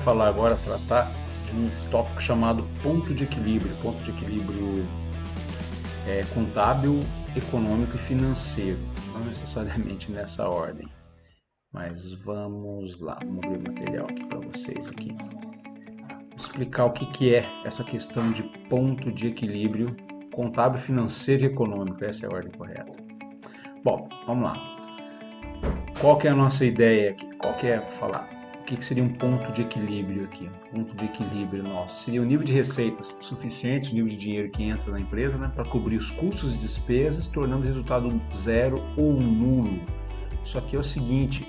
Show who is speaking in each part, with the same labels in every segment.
Speaker 1: falar agora, tratar de um tópico chamado ponto de equilíbrio. Ponto de equilíbrio contábil, econômico e financeiro. Não necessariamente nessa ordem. Mas vamos lá, vamos abrir o material aqui para vocês aqui. Vou explicar o que é essa questão de ponto de equilíbrio contábil, financeiro e econômico. Essa é a ordem correta. Bom, vamos lá. Qual que é a nossa ideia aqui? Qual que é falar? O que seria um ponto de equilíbrio aqui? Um ponto de equilíbrio nosso seria o nível de receitas suficiente, o nível de dinheiro que entra na empresa, né, para cobrir os custos e despesas, tornando o resultado zero ou nulo. Isso aqui é o seguinte,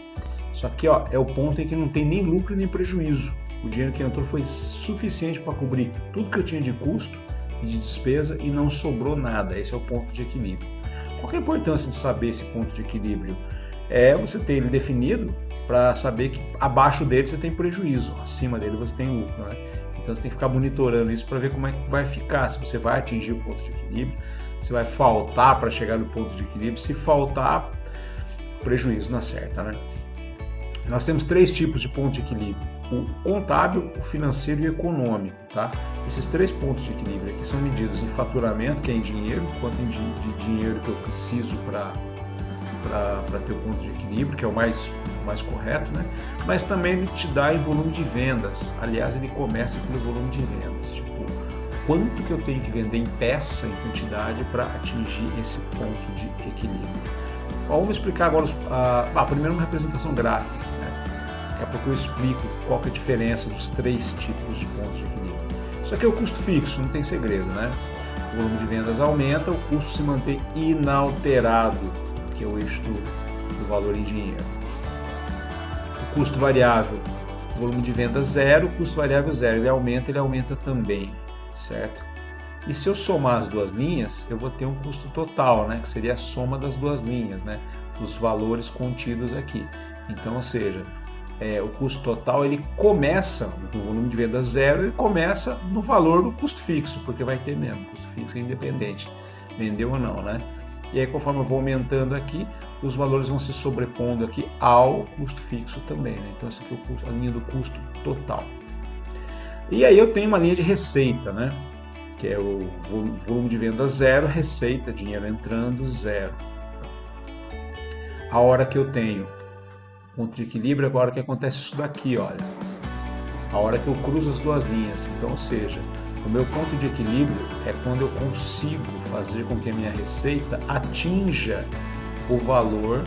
Speaker 1: isso aqui é o ponto em que não tem nem lucro nem prejuízo. O dinheiro que entrou foi suficiente para cobrir tudo que eu tinha de custo e de despesa e não sobrou nada. Esse é o ponto de equilíbrio. Qual é a importância de saber esse ponto de equilíbrio? É você ter ele definido para saber que abaixo dele você tem prejuízo, acima dele você tem lucro, né? Então você tem que ficar monitorando isso para ver como é que vai ficar, se você vai atingir o ponto de equilíbrio, se vai faltar para chegar no ponto de equilíbrio, se faltar, prejuízo não acerta, né? Nós temos três tipos de ponto de equilíbrio: o contábil, o financeiro e o econômico, tá? Esses três pontos de equilíbrio aqui são medidos em faturamento, que é em dinheiro, quanto de dinheiro que eu preciso para ter o ponto de equilíbrio, que é o mais correto, né? Mas também ele te dá em volume de vendas. Aliás, ele começa pelo volume de vendas, tipo, quanto que eu tenho que vender em peça, em quantidade, para atingir esse ponto de equilíbrio. Vamos explicar agora primeiro uma representação gráfica, né? Daqui a pouco eu explico qual que é a diferença dos três tipos de pontos de equilíbrio. Isso aqui é o custo fixo, não tem segredo, né? O volume de vendas aumenta, o custo se mantém inalterado, que é o eixo do valor em dinheiro. O custo variável, volume de venda zero, custo variável zero, ele aumenta também, certo? E se eu somar as duas linhas, eu vou ter um custo total, né, que seria a soma das duas linhas, né, os valores contidos aqui. Então, ou seja, o custo total ele começa no volume de venda zero, ele começa no valor do custo fixo, porque vai ter mesmo, custo fixo é independente, vendeu ou não, né? E aí, conforme eu vou aumentando aqui, os valores vão se sobrepondo aqui ao custo fixo também, né? Então, essa aqui é a linha do custo total. E aí eu tenho uma linha de receita, né? Que é o volume de venda zero, receita, dinheiro entrando, zero. A hora que eu tenho ponto de equilíbrio, agora que acontece isso daqui, olha. A hora que eu cruzo as duas linhas. Então, ou seja, o meu ponto de equilíbrio é quando eu consigo fazer com que a minha receita atinja o valor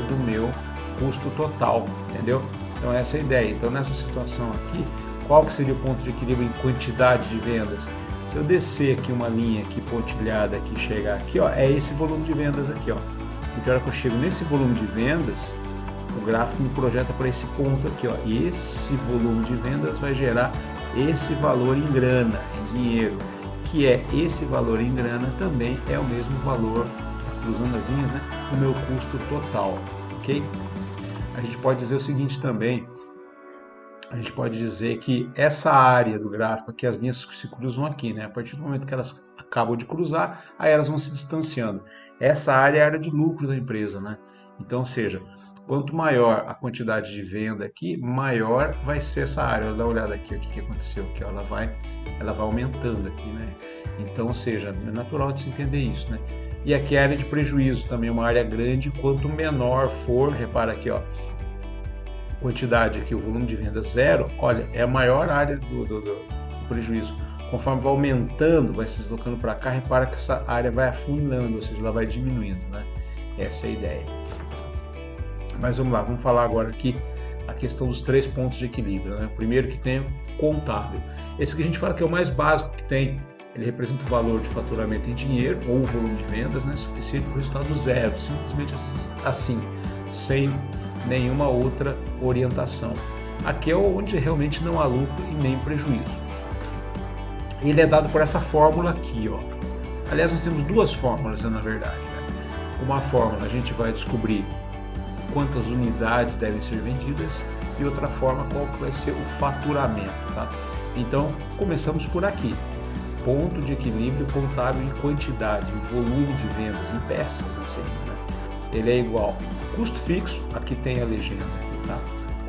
Speaker 1: do meu custo total, entendeu? Então essa é a ideia. Então nessa situação aqui, qual que seria o ponto de equilíbrio em quantidade de vendas? Se eu descer aqui uma linha aqui pontilhada aqui, chegar aqui, ó, é esse volume de vendas aqui, ó. Porque a hora que eu chego nesse volume de vendas, o gráfico me projeta para esse ponto aqui, ó. E esse volume de vendas vai gerar esse valor em grana, em dinheiro, que é esse valor em grana também é o mesmo valor, cruzando as linhas, né, do meu custo total, ok? A gente pode dizer o seguinte também, a gente pode dizer que essa área do gráfico aqui, as linhas se cruzam aqui, né? A partir do momento que elas acabam de cruzar, aí elas vão se distanciando. Essa área é a área de lucro da empresa, né? Então, ou seja, quanto maior a quantidade de venda aqui, maior vai ser essa área. Dá uma olhada aqui, o que aconteceu aqui, ó, ela vai aumentando aqui, né? Então, ou seja, é natural de se entender isso, né? E aqui a área de prejuízo também é uma área grande, quanto menor for, repara aqui, ó, quantidade aqui, o volume de venda zero, olha, é a maior área do prejuízo. Conforme vai aumentando, vai se deslocando para cá, repara que essa área vai afundando, ou seja, ela vai diminuindo, né? Essa é a ideia. Mas vamos lá, vamos falar agora aqui a questão dos três pontos de equilíbrio, né? O primeiro que tem o contábil. Esse que a gente fala que é o mais básico que tem. Ele representa o valor de faturamento em dinheiro ou o volume de vendas, né, suficiente para o resultado zero, simplesmente assim, sem nenhuma outra orientação. Aqui é onde realmente não há lucro e nem prejuízo. Ele é dado por essa fórmula aqui, ó. Aliás, nós temos duas fórmulas, na verdade, né? Uma fórmula a gente vai descobrir quantas unidades devem ser vendidas e outra forma qual que vai ser o faturamento, tá? Então, começamos por aqui. Ponto de equilíbrio contábil em quantidade, em volume de vendas, em peças, assim, né? Ele é igual custo fixo, aqui tem a legenda, aqui, tá?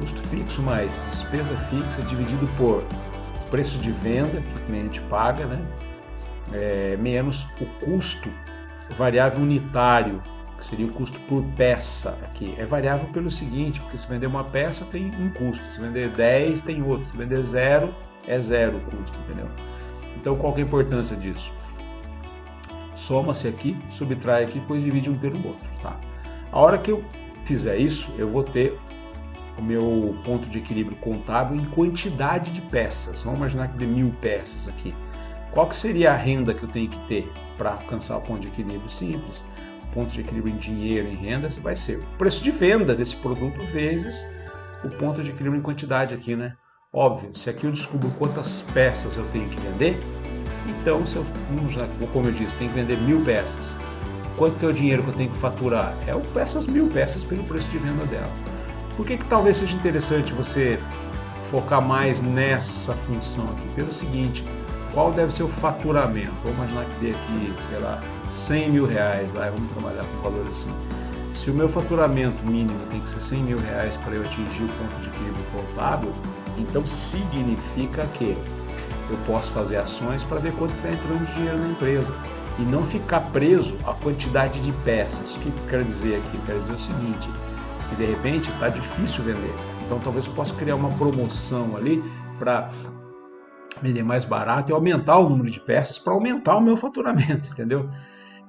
Speaker 1: custo fixo mais despesa fixa dividido por preço de venda que o cliente paga, né? Menos o custo variável unitário, que seria o custo por peça aqui. É variável pelo seguinte, porque se vender uma peça tem um custo, se vender 10 tem outro, se vender 0 é 0 o custo, entendeu? Então qual que é a importância disso? Soma-se aqui, subtrai aqui, depois divide um pelo outro, tá? A hora que eu fizer isso, eu vou ter o meu ponto de equilíbrio contábil em quantidade de peças. Vamos imaginar que dê 1000 peças aqui. Qual que seria a renda que eu tenho que ter para alcançar o ponto de equilíbrio? Simples. O ponto de equilíbrio em dinheiro, em renda, vai ser o preço de venda desse produto vezes o ponto de equilíbrio em quantidade aqui, né? Óbvio, se aqui eu descubro quantas peças eu tenho que vender, então, se eu, como eu disse, tenho que vender 1000 peças. Quanto que é o dinheiro que eu tenho que faturar? Essas 1000 peças pelo preço de venda dela. Por que talvez seja interessante você focar mais nessa função aqui? Pelo seguinte, qual deve ser o faturamento? Vamos imaginar que dê aqui, sei lá, 100 mil reais, vamos trabalhar com valor assim. Se o meu faturamento mínimo tem que ser 100 mil reais para eu atingir o ponto de equilíbrio contábil, então significa que eu posso fazer ações para ver quanto está entrando de dinheiro na empresa e não ficar preso à quantidade de peças. O que eu quero dizer aqui? Eu quero dizer o seguinte, que de repente está difícil vender, então talvez eu possa criar uma promoção ali para vender mais barato e aumentar o número de peças para aumentar o meu faturamento, entendeu?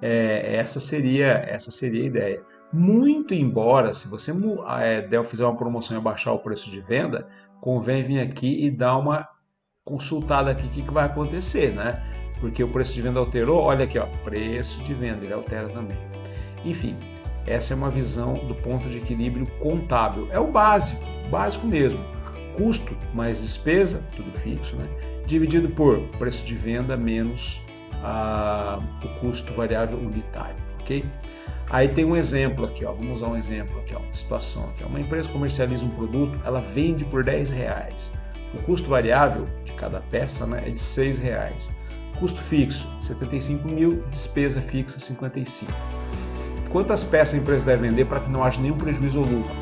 Speaker 1: Essa seria a ideia. Muito embora, se você fizer uma promoção e abaixar o preço de venda, convém vir aqui e dar uma consultada aqui o que vai acontecer, né? Porque o preço de venda alterou, olha aqui, ó, preço de venda, ele altera também. Enfim, essa é uma visão do ponto de equilíbrio contábil. É o básico mesmo. Custo mais despesa, tudo fixo, né? Dividido por preço de venda menos o custo variável unitário, ok? Aí tem um exemplo aqui, ó, vamos usar um exemplo aqui, ó, uma situação aqui, ó. Uma empresa comercializa um produto, ela vende por R$10. O custo variável de cada peça, né, é de R$6. Custo fixo, 75 mil, despesa fixa, 55. Quantas peças a empresa deve vender para que não haja nenhum prejuízo ou lucro?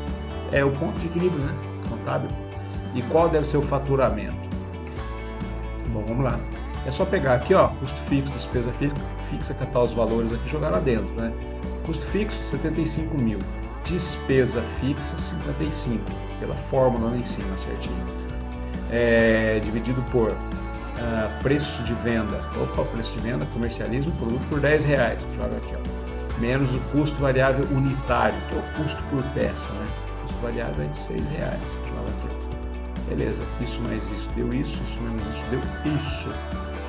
Speaker 1: É o ponto de equilíbrio, né, contábil. E qual deve ser o faturamento? Bom, vamos lá. É só pegar aqui, ó, custo fixo, despesa fixa, catar os valores aqui e jogar lá dentro, né? Custo fixo, 75 mil. Despesa fixa, 55. Pela fórmula lá em cima, certinho. Dividido por preço de venda. Opa, preço de venda, comercializa um produto por R$10. Joga aqui, ó. Menos o custo variável unitário, que é o custo por peça, né? O custo variável é de R$6. Joga aqui, ó. Beleza, isso mais isso deu isso menos isso deu isso.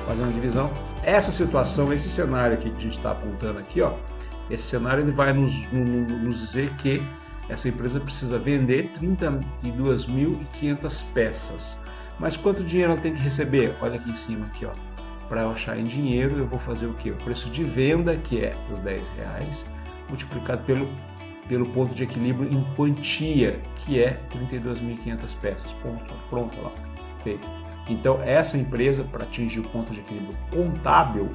Speaker 1: Fazendo a divisão. Essa situação, esse cenário aqui que a gente está apontando aqui, ó. Esse cenário ele vai nos dizer que essa empresa precisa vender 32.500 peças. Mas quanto dinheiro ela tem que receber? Olha aqui em cima, aqui, ó. Para eu achar em dinheiro, eu vou fazer o quê? O preço de venda, que é os R$10, multiplicado pelo ponto de equilíbrio em quantia, que é 32.500 peças. Pronto, lá. Feito. Então, essa empresa, para atingir o ponto de equilíbrio contábil,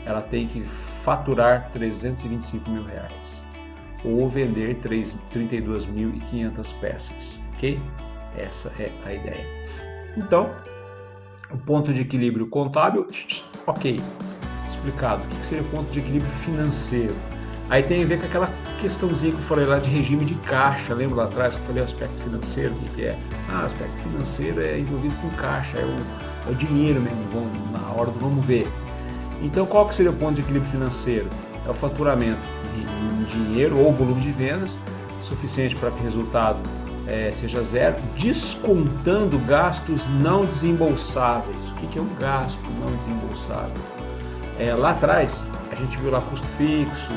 Speaker 1: ela tem que faturar R$325 mil ou vender 32.500 peças, ok? Essa é a ideia. Então, o ponto de equilíbrio contábil, ok, explicado. O que seria o ponto de equilíbrio financeiro? Aí tem a ver com aquela questãozinha que eu falei lá de regime de caixa, lembra lá atrás que eu falei o aspecto financeiro, o que é? O aspecto financeiro é envolvido com caixa, é o dinheiro mesmo, na hora do vamos ver. Então qual que seria o ponto de equilíbrio financeiro? É o faturamento em dinheiro ou volume de vendas, suficiente para que o resultado seja zero, descontando gastos não desembolsáveis. O que é um gasto não desembolsável? Lá atrás, a gente viu lá custo fixo,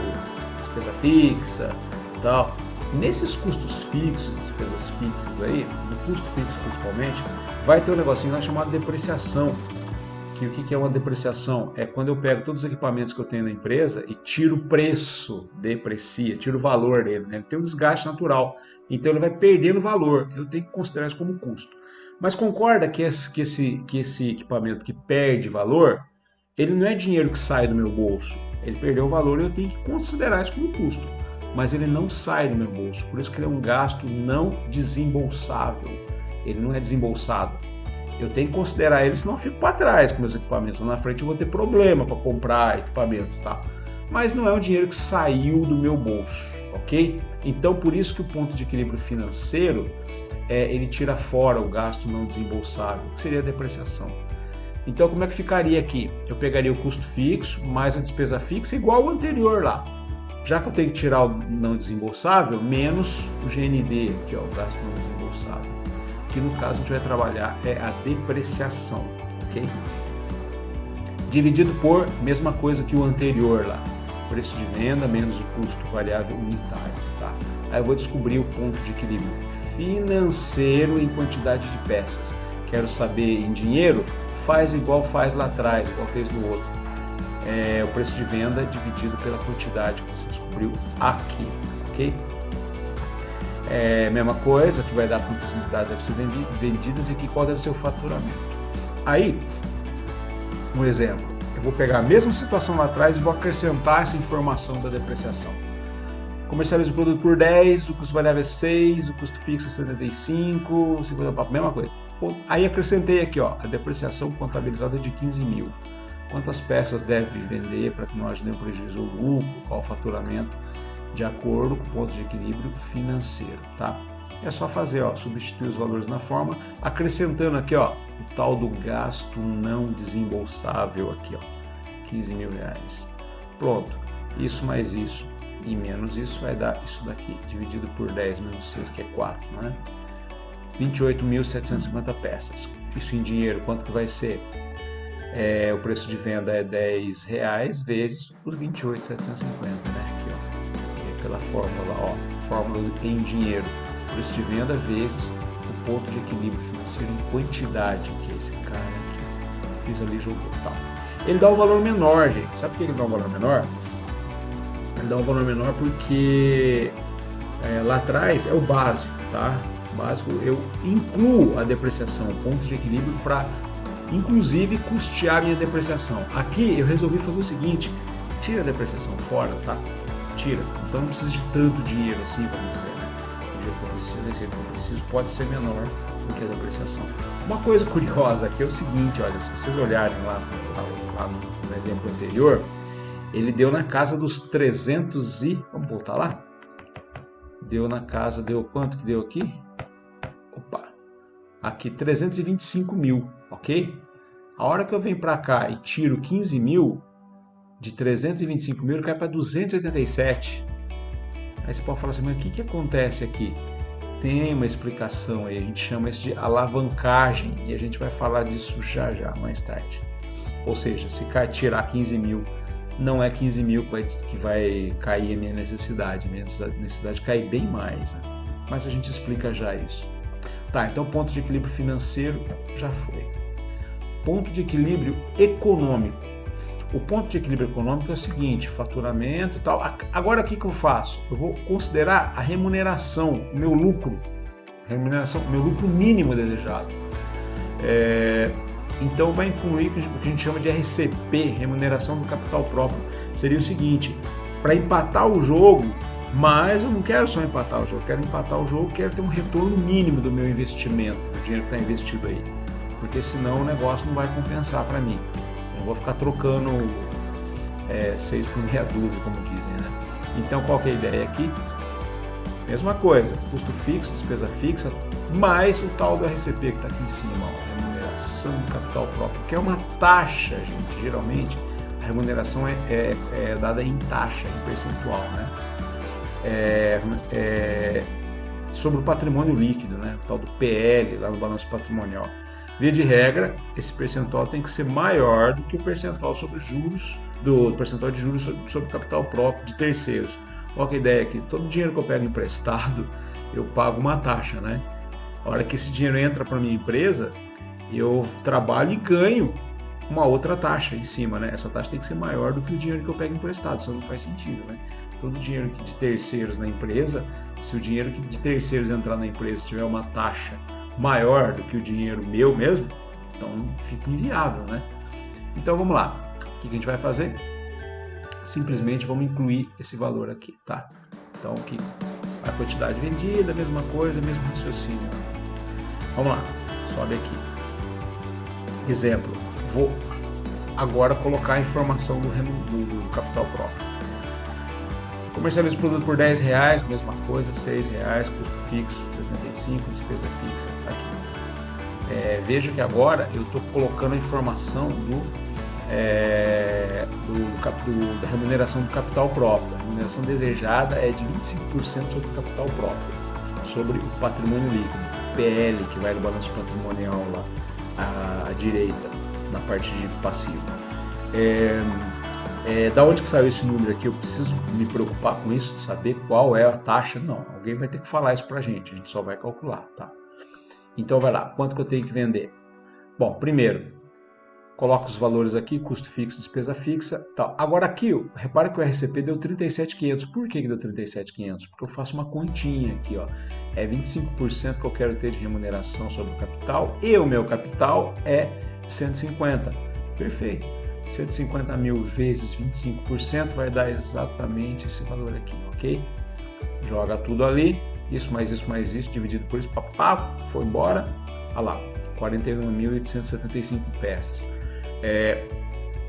Speaker 1: despesa fixa e tal. Nesses custos fixos, despesas fixas aí, no custo fixo principalmente, vai ter um negocinho lá chamado depreciação. O que é uma depreciação? É quando eu pego todos os equipamentos que eu tenho na empresa e tiro o preço, tiro o valor dele, né? Ele tem um desgaste natural, então ele vai perdendo valor, eu tenho que considerar isso como custo. Mas concorda que esse equipamento que perde valor, ele não é dinheiro que sai do meu bolso, ele perdeu o valor e eu tenho que considerar isso como custo. mas ele não sai do meu bolso, por isso que ele é um gasto não desembolsável, ele não é desembolsado. Eu tenho que considerar ele, senão eu fico para trás com meus equipamentos, lá na frente eu vou ter problema para comprar equipamento, tá? Mas não é um dinheiro que saiu do meu bolso, ok? Então por isso que o ponto de equilíbrio financeiro, ele tira fora o gasto não desembolsável, que seria a depreciação. Então como é que ficaria aqui? Eu pegaria o custo fixo mais a despesa fixa igual ao anterior lá. Já que eu tenho que tirar o não desembolsável, menos o GND, que é o gasto não desembolsável. Que no caso a gente vai trabalhar a depreciação, ok? Dividido por, mesma coisa que o anterior lá. Preço de venda menos o custo variável unitário, tá? Aí eu vou descobrir o ponto de equilíbrio financeiro em quantidade de peças. Quero saber em dinheiro? Faz igual faz lá atrás, igual fez no outro. O preço de venda dividido pela quantidade que você descobriu aqui, ok? Mesma coisa, que vai dar quantas unidades devem ser vendidas e aqui qual deve ser o faturamento. Aí, um exemplo, eu vou pegar a mesma situação lá atrás e vou acrescentar essa informação da depreciação. Comercializo o produto por 10, o custo variável é 6, o custo fixo é 75, 50, mesma coisa. Aí acrescentei aqui, ó, a depreciação contabilizada de 15 mil. Quantas peças deve vender para que não haja nenhum prejuízo ou lucro, qual o faturamento, de acordo com o ponto de equilíbrio financeiro, tá? É só fazer, ó, substituir os valores na forma, acrescentando aqui, ó, o tal do gasto não desembolsável aqui, ó, 15 mil reais. Pronto, isso mais isso e menos isso vai dar isso daqui, dividido por 10 menos 6, que é 4, né? 28.750 peças. Isso em dinheiro, quanto que vai ser? O preço de venda é R$10 vezes os 28.750, né? Aqui, ó, pela fórmula, ó, fórmula em dinheiro, preço de venda vezes o ponto de equilíbrio financeiro em quantidade, que é esse cara aqui, fiz ali, jogou, tá? Ele dá um valor menor, gente. Sabe por que ele dá um valor menor? Ele dá um valor menor porque lá atrás é o básico, tá? O básico eu incluo a depreciação, ponto de equilíbrio para inclusive custear minha depreciação. Aqui eu resolvi fazer o seguinte: tira a depreciação fora, tá? Tira. Então não precisa de tanto dinheiro assim para dizer, né? O dinheiro que eu preciso pode ser menor do que a depreciação. Uma coisa curiosa aqui é o seguinte, olha, se vocês olharem lá no exemplo anterior, ele deu na casa dos 300 e... Vamos voltar lá? Deu na casa, deu quanto que deu aqui? Opa! Aqui 325 mil, ok? A hora que eu venho para cá e tiro 15 mil, de 325 mil cai para 287. Aí você pode falar assim, mas o que acontece aqui? Tem uma explicação aí, a gente chama isso de alavancagem e a gente vai falar disso já mais tarde. Ou seja, se tirar 15 mil, não é 15 mil que vai cair a minha necessidade cai bem mais, né? Mas a gente explica já isso. Tá, então ponto de equilíbrio financeiro já foi. Ponto de equilíbrio econômico. O ponto de equilíbrio econômico é o seguinte, faturamento e tal. Agora o que eu faço? Eu vou considerar a remuneração, o meu lucro, meu lucro mínimo desejado. Então vai incluir o que a gente chama de RCP, remuneração do capital próprio. Seria o seguinte, para empatar o jogo, mas eu não quero só empatar o jogo, quero empatar o jogo, quero ter um retorno mínimo do meu investimento, do dinheiro que está investido aí. Porque senão o negócio não vai compensar para mim. Eu vou ficar trocando 6 por meia dúzia, como dizem, né? Então qual que é a ideia aqui? Mesma coisa, custo fixo, despesa fixa, mais o tal do RCP que está aqui em cima, ó, remuneração do capital próprio, que é uma taxa, gente. Geralmente a remuneração é dada em taxa, em percentual, né? Sobre o patrimônio líquido, né? O tal do PL, lá no balanço patrimonial. Via de regra, esse percentual tem que ser maior do que o percentual sobre juros, percentual de juros sobre capital próprio de terceiros. Qual que é a ideia aqui? Todo dinheiro que eu pego emprestado, eu pago uma taxa, né? A hora que esse dinheiro entra para minha empresa, eu trabalho e ganho uma outra taxa em cima, né? Essa taxa tem que ser maior do que o dinheiro que eu pego emprestado, isso não faz sentido, né? Todo dinheiro de terceiros na empresa, se o dinheiro de terceiros entrar na empresa tiver uma taxa maior do que o dinheiro meu mesmo, então fica inviável, né? Então vamos lá, o que a gente vai fazer? Simplesmente vamos incluir esse valor aqui, tá? Então, que a quantidade vendida, a mesma coisa, mesmo raciocínio. Vamos lá, sobe aqui. Exemplo, vou agora colocar a informação do capital próprio. Comercializa o produto por R$10, mesma coisa, R$6, custo fixo, 75, despesa fixa, aqui. Veja que agora eu estou colocando a informação da remuneração do capital próprio. A remuneração desejada é de 25% sobre o capital próprio, sobre o patrimônio líquido, PL, que vai no balanço patrimonial lá à direita, na parte de passivo. Da onde que saiu esse número aqui? Eu preciso me preocupar com isso, de saber qual é a taxa? Não, alguém vai ter que falar isso pra gente, a gente só vai calcular, tá? Então vai lá, quanto que eu tenho que vender? Bom, primeiro, coloco os valores aqui, custo fixo, despesa fixa, tal. Agora aqui, repara que o RCP deu 37.500. Por que deu 37.500? Porque eu faço uma continha aqui, ó. É 25% que eu quero ter de remuneração sobre o capital e o meu capital é 150. Perfeito. 150 mil vezes 25% vai dar exatamente esse valor aqui, ok? Joga tudo ali, isso mais isso mais isso, dividido por isso, papá, foi embora, olha lá, 41.875 peças.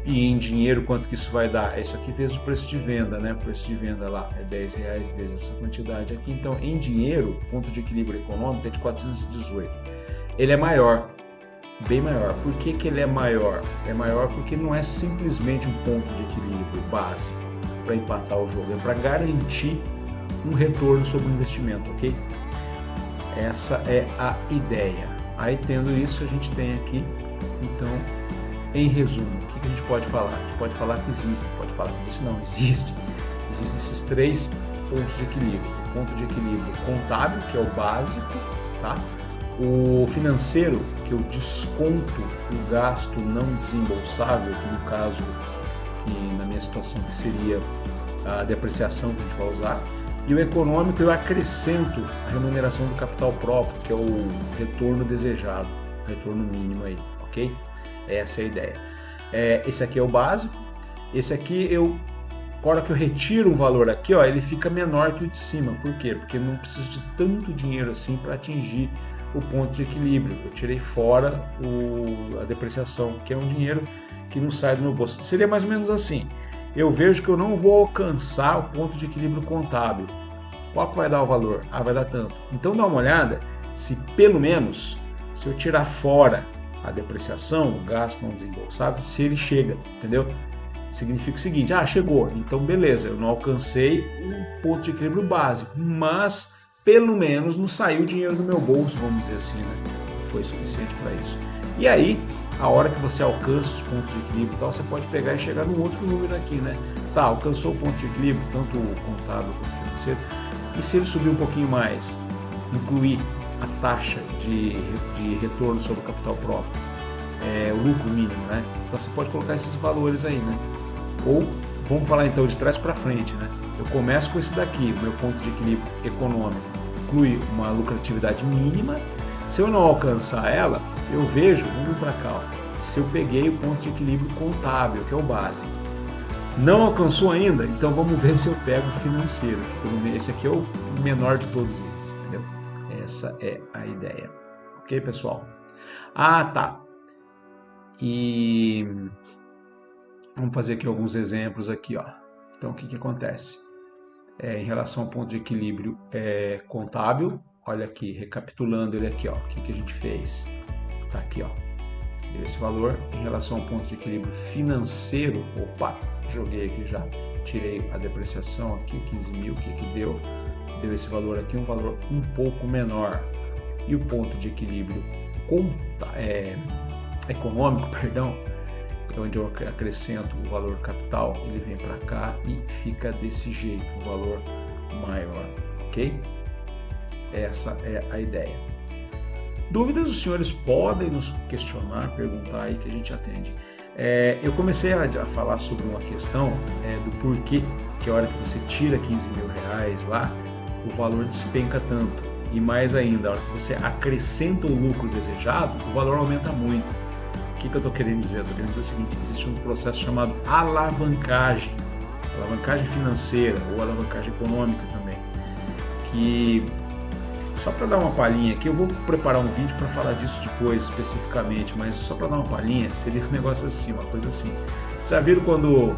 Speaker 1: E em dinheiro, quanto que isso vai dar? Isso aqui vezes o preço de venda, né? O preço de venda lá é R$10 vezes essa quantidade aqui. Então, em dinheiro, o ponto de equilíbrio econômico é de 418. Ele é maior, bem maior. Por que que ele é maior? É maior porque não é simplesmente um ponto de equilíbrio básico para empatar o jogo, é para garantir um retorno sobre o investimento, ok? Essa é a ideia. Aí, tendo isso, a gente tem aqui, então, em resumo, o que a gente pode falar? A gente pode falar que existe, pode falar que existe, não, existe. Existem esses três pontos de equilíbrio. O ponto de equilíbrio contábil, que é o básico, tá? O financeiro, que eu desconto o gasto não desembolsável, que no caso, que na minha situação, que seria a depreciação que a gente vai usar. E o econômico, eu acrescento a remuneração do capital próprio, que é o retorno desejado, o retorno mínimo aí, ok? Essa é a ideia. Esse aqui é o básico. Esse aqui, na hora que eu retiro um valor aqui, ó, ele fica menor que o de cima. Por quê? Porque eu não preciso de tanto dinheiro assim para atingir o ponto de equilíbrio. Eu tirei fora a depreciação, que é um dinheiro que não sai do meu bolso. Seria mais ou menos assim. Eu vejo que eu não vou alcançar o ponto de equilíbrio contábil. Qual que vai dar o valor? Vai dar tanto. Então dá uma olhada se pelo menos, se eu tirar fora a depreciação, o gasto não desembolsável, se ele chega, entendeu? Significa o seguinte, chegou, então beleza, eu não alcancei o ponto de equilíbrio básico, mas pelo menos não saiu dinheiro do meu bolso, vamos dizer assim, né? Foi suficiente para isso. E aí, a hora que você alcança os pontos de equilíbrio e tal, você pode pegar e chegar num outro número aqui, né? Tá, alcançou o ponto de equilíbrio, tanto o contábil quanto o financeiro, e se ele subir um pouquinho mais, incluir a taxa de retorno sobre o capital próprio, o lucro mínimo, né? Então você pode colocar esses valores aí, né? Ou, vamos falar então de trás para frente, né? Eu começo com esse daqui, o meu ponto de equilíbrio econômico, inclui uma lucratividade mínima. Se eu não alcançar ela, eu vejo, vamos para cá, ó, se eu peguei o ponto de equilíbrio contábil, que é o básico. Não alcançou ainda? Então vamos ver se eu pego o financeiro. Esse aqui é o menor de todos eles, entendeu? Essa é a ideia. Ok, pessoal? Tá. E vamos fazer aqui alguns exemplos aqui, ó. Então, o que acontece? Em relação ao ponto de equilíbrio contábil, olha aqui, recapitulando ele aqui, ó. O que a gente fez? Tá aqui, ó. Deu esse valor. Em relação ao ponto de equilíbrio financeiro, joguei aqui já. Tirei a depreciação aqui, 15 mil, o que deu? Deu esse valor aqui, um valor um pouco menor. E o ponto de equilíbrio econômico, perdão, onde eu acrescento o valor capital, ele vem para cá e fica desse jeito, um valor maior, ok? Essa é a ideia. Dúvidas os senhores podem nos questionar, perguntar aí que a gente atende. Eu comecei a falar sobre uma questão do porquê que a hora que você tira 15 mil reais lá, o valor despenca tanto. E mais ainda, a hora que você acrescenta o lucro desejado, o valor aumenta muito. O que eu estou querendo dizer? Eu estou querendo dizer o seguinte, existe um processo chamado alavancagem. alavancagem financeira ou alavancagem econômica também, que só para dar uma palhinha aqui, eu vou preparar um vídeo para falar disso depois especificamente, mas só para dar uma palhinha, seria um negócio assim, uma coisa assim. Vocês já viram quando o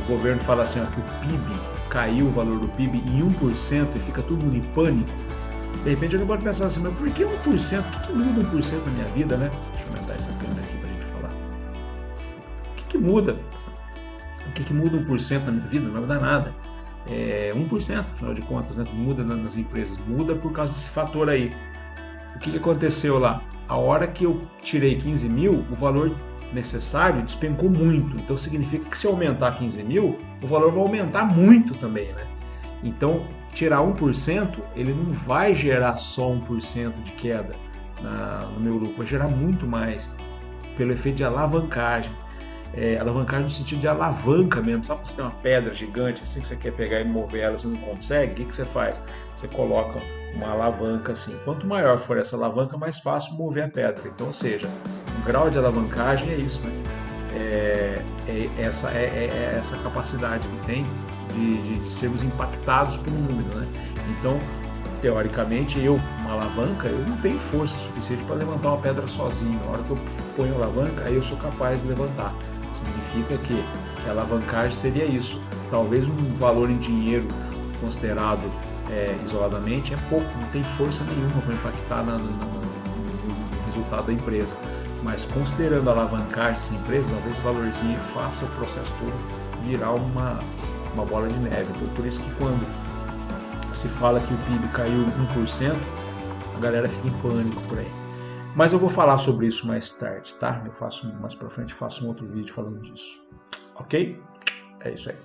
Speaker 1: governo fala assim, ó, que o PIB caiu, o valor do PIB em 1% e fica todo mundo em pânico? De repente alguém pode pensar assim, mas por que 1%? O que muda 1% na minha vida, né? Deixa eu aumentar essa câmera aqui para a gente falar. O que muda? O que muda 1% na minha vida? Não vai mudar nada. 1%, afinal de contas, né? Muda nas empresas, muda por causa desse fator aí. O que aconteceu lá? A hora que eu tirei 15 mil, o valor necessário despencou muito. Então significa que se eu aumentar 15 mil, o valor vai aumentar muito também, né? Então, tirar 1%, ele não vai gerar só 1% de queda no meu lucro, vai gerar muito mais, pelo efeito de alavancagem. Alavancagem no sentido de alavanca mesmo. Sabe quando você tem uma pedra gigante assim que você quer pegar e mover ela, você não consegue? O que você faz? Você coloca uma alavanca assim. Quanto maior for essa alavanca, mais fácil mover a pedra. Então, ou seja, o grau de alavancagem é isso, né? Essa capacidade que tem de sermos impactados por um número, né? Então, teoricamente, uma alavanca, eu não tenho força suficiente para levantar uma pedra sozinho. Na hora que eu ponho a alavanca, aí eu sou capaz de levantar. Significa que a alavancagem seria isso. Talvez um valor em dinheiro considerado isoladamente é pouco, não tem força nenhuma para impactar no resultado da empresa. Mas considerando a alavancagem dessa empresa, talvez esse valorzinho faça o processo todo virar uma bola de neve. Então, por isso que quando se fala que o PIB caiu 1%, a galera fica em pânico por aí. Mas eu vou falar sobre isso mais tarde, tá? Mais pra frente faço um outro vídeo falando disso. Ok? É isso aí.